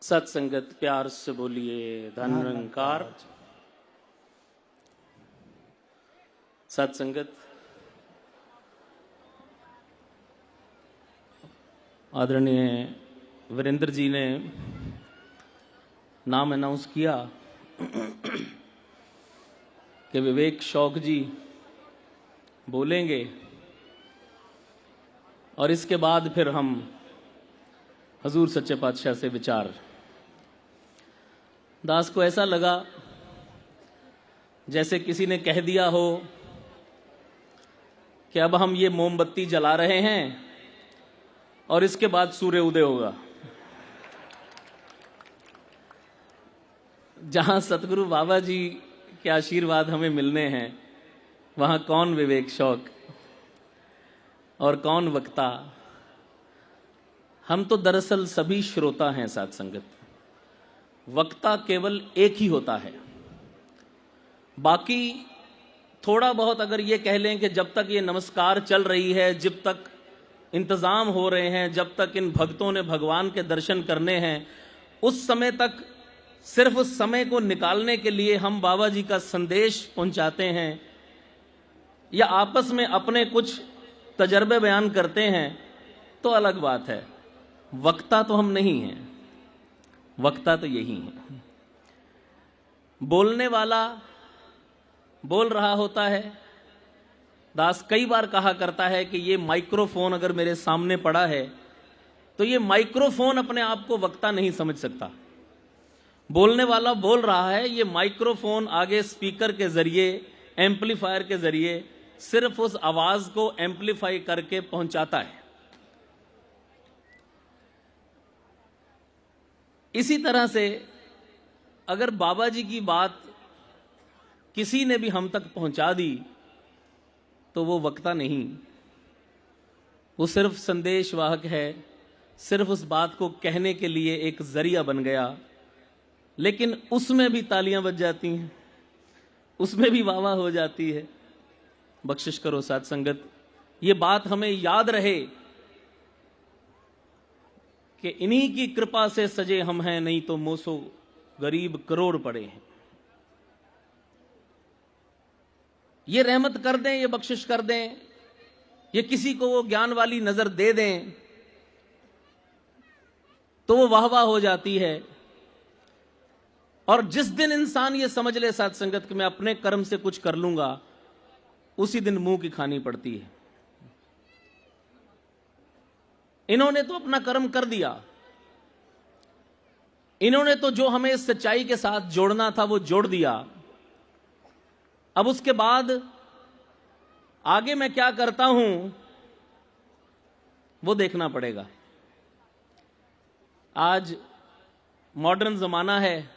सत्संगत प्यार से बोलिए धन निरंकार। सत्संगत आदरणीय वीरेंद्र जी ने नाम अनाउंस किया कि विवेक शौक जी बोलेंगे और इसके बाद फिर हम हजूर सच्चे पातशाह से विचार। दास को ऐसा लगा जैसे किसी ने कह दिया हो कि अब हम ये मोमबत्ती जला रहे हैं और इसके बाद सूर्य उदय होगा। जहां सतगुरु बाबा जी के आशीर्वाद हमें मिलने हैं वहां कौन विवेक शौक और कौन वक्ता। हम तो दरअसल सभी श्रोता हैं। साथ संगत वक्ता केवल एक ही होता है। बाकी थोड़ा बहुत अगर ये कह लें कि जब तक ये नमस्कार चल रही है, जब तक इंतजाम हो रहे हैं, जब तक इन भक्तों ने भगवान के दर्शन करने हैं, उस समय तक सिर्फ उस समय को निकालने के लिए हम बाबा जी का संदेश पहुंचाते हैं या आपस में अपने कुछ तजर्बे बयान करते हैं तो अलग बात है। वक्ता तो हम नहीं हैं, वक्ता तो यही है। बोलने वाला बोल रहा होता है। दास कई बार कहा करता है कि ये माइक्रोफोन अगर मेरे सामने पड़ा है तो ये माइक्रोफोन अपने आप को वक्ता नहीं समझ सकता। बोलने वाला बोल रहा है, ये माइक्रोफोन आगे स्पीकर के जरिए, एम्पलीफायर के जरिए सिर्फ उस आवाज को एम्पलीफाई करके पहुंचाता है। इसी तरह से अगर बाबा जी की बात किसी ने भी हम तक पहुंचा दी तो वो वक्ता नहीं, वो सिर्फ संदेशवाहक है, सिर्फ उस बात को कहने के लिए एक जरिया बन गया। लेकिन उसमें भी तालियां बज जाती हैं, उसमें भी वाह वाह हो जाती है। बख्शिश करो साथ संगत, ये बात हमें याद रहे कि इन्हीं की कृपा से सजे हम हैं, नहीं तो मोसो गरीब करोड़ पड़े हैं। ये रहमत कर दें, ये बख्शिश कर दें, ये किसी को वो ज्ञान वाली नजर दे दें तो वो वाह वाह हो जाती है। और जिस दिन इंसान ये समझ ले साथ संगत कि मैं अपने कर्म से कुछ कर लूंगा, उसी दिन मुंह की खानी पड़ती है। इन्होंने तो अपना कर्म कर दिया, इन्होंने तो जो हमें इस सच्चाई के साथ जोड़ना था वो जोड़ दिया। अब उसके बाद आगे मैं क्या करता हूं वो देखना पड़ेगा। आज मॉडर्न जमाना है,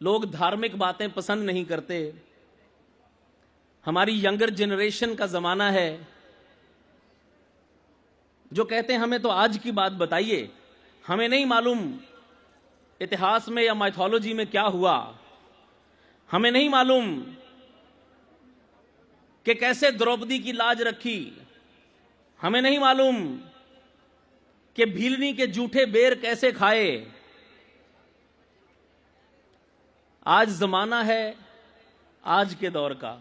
लोग धार्मिक बातें पसंद नहीं करते। हमारी यंगर जनरेशन का जमाना है जो कहते हैं हमें तो आज की बात बताइए, हमें नहीं मालूम इतिहास में या माइथोलॉजी में क्या हुआ, हमें नहीं मालूम कि कैसे द्रौपदी की लाज रखी, हमें नहीं मालूम कि भीलनी के जूठे बेर कैसे खाए। आज जमाना है आज के दौर का,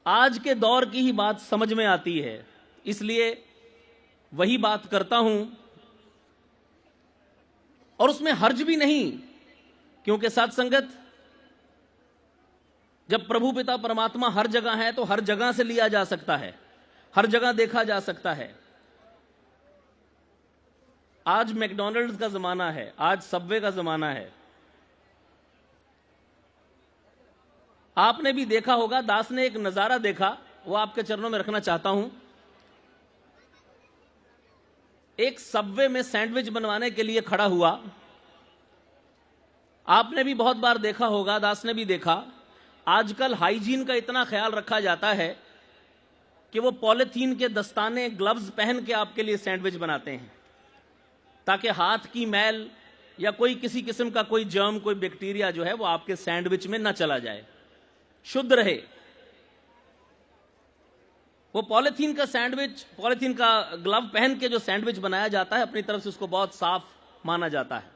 आज के दौर की ही बात समझ में आती है, इसलिए वही बात करता हूं। और उसमें हर्ज भी नहीं, क्योंकि साथ संगत जब प्रभु पिता परमात्मा हर जगह है तो हर जगह से लिया जा सकता है, हर जगह देखा जा सकता है। आज मैकडॉनल्ड्स का जमाना है, आज सबवे का जमाना है। आपने भी देखा होगा, दास ने एक नजारा देखा, वो आपके चरणों में रखना चाहता हूं। एक सबवे में सैंडविच बनवाने के लिए खड़ा हुआ। आपने भी बहुत बार देखा होगा, दास ने भी देखा, आजकल हाइजीन का इतना ख्याल रखा जाता है कि वो पॉलिथीन के दस्ताने, ग्लव्स पहन के आपके लिए सैंडविच बनाते हैं ताकि हाथ की मैल या कोई किसी किस्म का कोई जर्म, कोई बैक्टीरिया जो है वो आपके सैंडविच में न चला जाए, शुद्ध रहे। वो पॉलिथीन का सैंडविच, पॉलिथीन का ग्लव पहन के जो सैंडविच बनाया जाता है, अपनी तरफ से उसको बहुत साफ माना जाता है।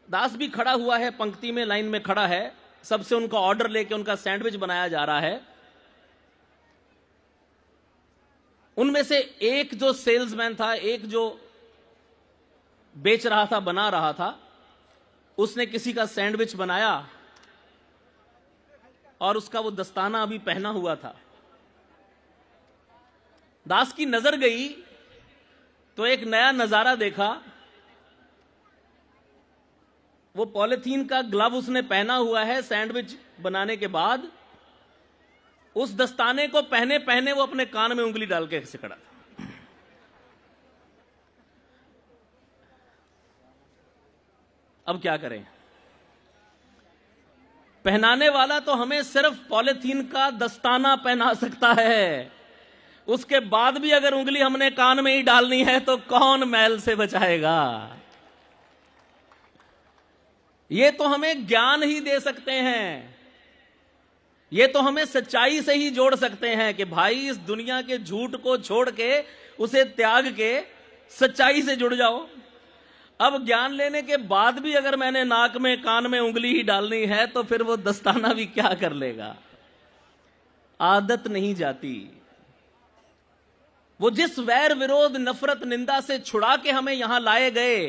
दास भी खड़ा हुआ है, पंक्ति में, लाइन में खड़ा है, सबसे उनका ऑर्डर लेके उनका सैंडविच बनाया जा रहा है। उनमें से एक जो सेल्समैन था, एक जो बेच रहा था, बना रहा था, उसने किसी का सैंडविच बनाया और उसका वो दस्ताना अभी पहना हुआ था। दास की नजर गई तो एक नया नजारा देखा। वो पॉलिथीन का ग्लव उसने पहना हुआ है सैंडविच बनाने के बाद, उस दस्ताने को पहने पहने वो अपने कान में उंगली डाल के सिकड़ा था। अब क्या करें? पहनाने वाला तो हमें सिर्फ पॉलिथीन का दस्ताना पहना सकता है, उसके बाद भी अगर उंगली हमने कान में ही डालनी है तो कौन मैल से बचाएगा? ये तो हमें ज्ञान ही दे सकते हैं, ये तो हमें सच्चाई से ही जोड़ सकते हैं कि भाई इस दुनिया के झूठ को छोड़ के, उसे त्याग के सच्चाई से जुड़ जाओ। अब ज्ञान लेने के बाद भी अगर मैंने नाक में, कान में उंगली ही डालनी है तो फिर वो दस्ताना भी क्या कर लेगा? आदत नहीं जाती। वो जिस वैर विरोध, नफरत, निंदा से छुड़ा के हमें यहां लाए गए,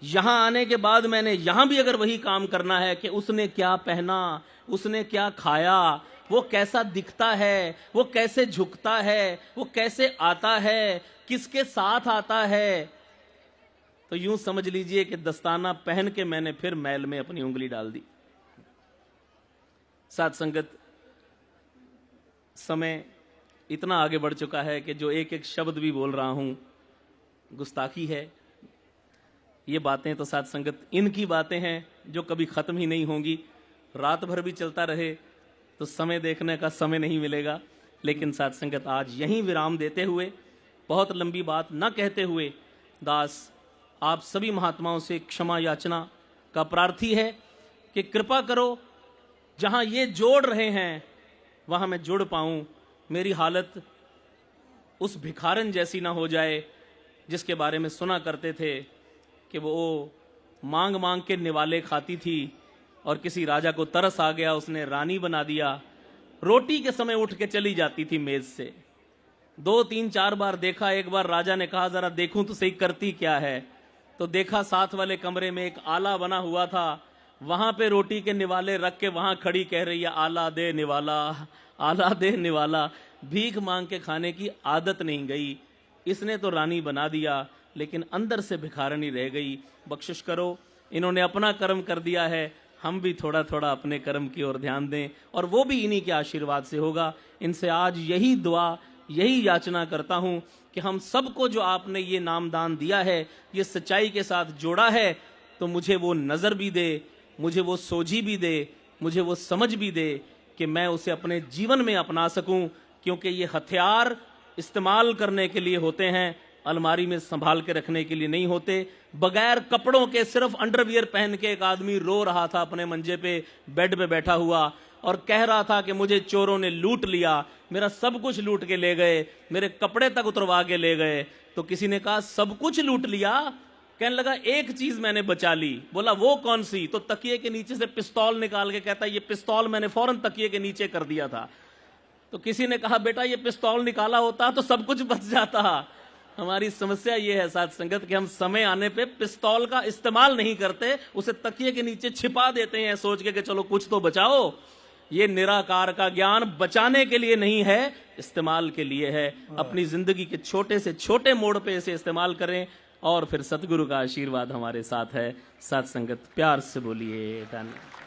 यहां आने के बाद मैंने यहां भी अगर वही काम करना है कि उसने क्या पहना, उसने क्या खाया, वो कैसा दिखता है, वो कैसे झुकता है, वो कैसे आता है, किसके साथ आता है, तो यूं समझ लीजिए कि दस्ताना पहन के मैंने फिर मैल में अपनी उंगली डाल दी। साथ संगत, समय इतना आगे बढ़ चुका है कि जो एक एक शब्द भी बोल रहा हूं गुस्ताखी है। ये बातें तो साथ संगत इनकी बातें हैं जो कभी खत्म ही नहीं होंगी। रात भर भी चलता रहे तो समय देखने का समय नहीं मिलेगा। लेकिन साथ संगत, आज यहीं विराम देते हुए, बहुत लंबी बात न कहते हुए, दास आप सभी महात्माओं से क्षमा याचना का प्रार्थी है कि कृपा करो, जहां ये जोड़ रहे हैं वहां मैं जुड़ पाऊं। मेरी हालत उस भिखारन जैसी ना हो जाए जिसके बारे में सुना करते थे कि वो मांग मांग के निवाले खाती थी और किसी राजा को तरस आ गया, उसने रानी बना दिया। रोटी के समय उठ के चली जाती थी मेज से। 2, 3, 4 बार देखा। एक बार राजा ने कहा जरा देखूं तो सही करती क्या है, तो देखा साथ वाले कमरे में एक आला बना हुआ था, वहां पे रोटी के निवाले रख के वहां खड़ी कह रही है, आला दे निवाला, आला दे निवाला। भीख मांग के खाने की आदत नहीं गई। इसने तो रानी बना दिया लेकिन अंदर से भिखारनी रह गई। बख्शिश करो, इन्होंने अपना कर्म कर दिया है, हम भी थोड़ा थोड़ा अपने कर्म की ओर ध्यान दें और वो भी इन्हीं के आशीर्वाद से होगा। इनसे आज यही दुआ, यही याचना करता हूं कि हम सबको जो आपने ये नामदान दिया है, ये सच्चाई के साथ जोड़ा है, तो मुझे वो नजर भी दे, मुझे वो सोझी भी दे, मुझे वो समझ भी दे कि मैं उसे अपने जीवन में अपना सकूं। क्योंकि ये हथियार इस्तेमाल करने के लिए होते हैं, अलमारी में संभाल के रखने के लिए नहीं होते। बगैर कपड़ों के सिर्फ अंडरवियर पहन के एक आदमी रो रहा था अपने मंजे पे, बेड पे बैठा हुआ, और कह रहा था कि मुझे चोरों ने लूट लिया, मेरा सब कुछ लूट के ले गए, मेरे कपड़े तक उतरवा के ले गए। तो किसी ने कहा सब कुछ लूट लिया? कहने लगा एक चीज मैंने बचा ली। बोला वो कौन सी? तो तकिए के नीचे से पिस्तौल निकाल के कहता ये पिस्तौल मैंने फौरन तकिए के नीचे कर दिया था। तो किसी ने कहा बेटा ये पिस्तौल निकाला होता तो सब कुछ बच जाता। हमारी समस्या ये है साथ संगत कि हम समय आने पे पिस्तौल का इस्तेमाल नहीं करते, उसे तकिए के नीचे छिपा देते हैं सोच के कि चलो कुछ तो बचाओ। ये निराकार का ज्ञान बचाने के लिए नहीं है, इस्तेमाल के लिए है। अपनी जिंदगी के छोटे से छोटे मोड़ पे इसे इस्तेमाल करें और फिर सतगुरु का आशीर्वाद हमारे साथ है। साथ संगत प्यार से बोलिए धन्यवाद।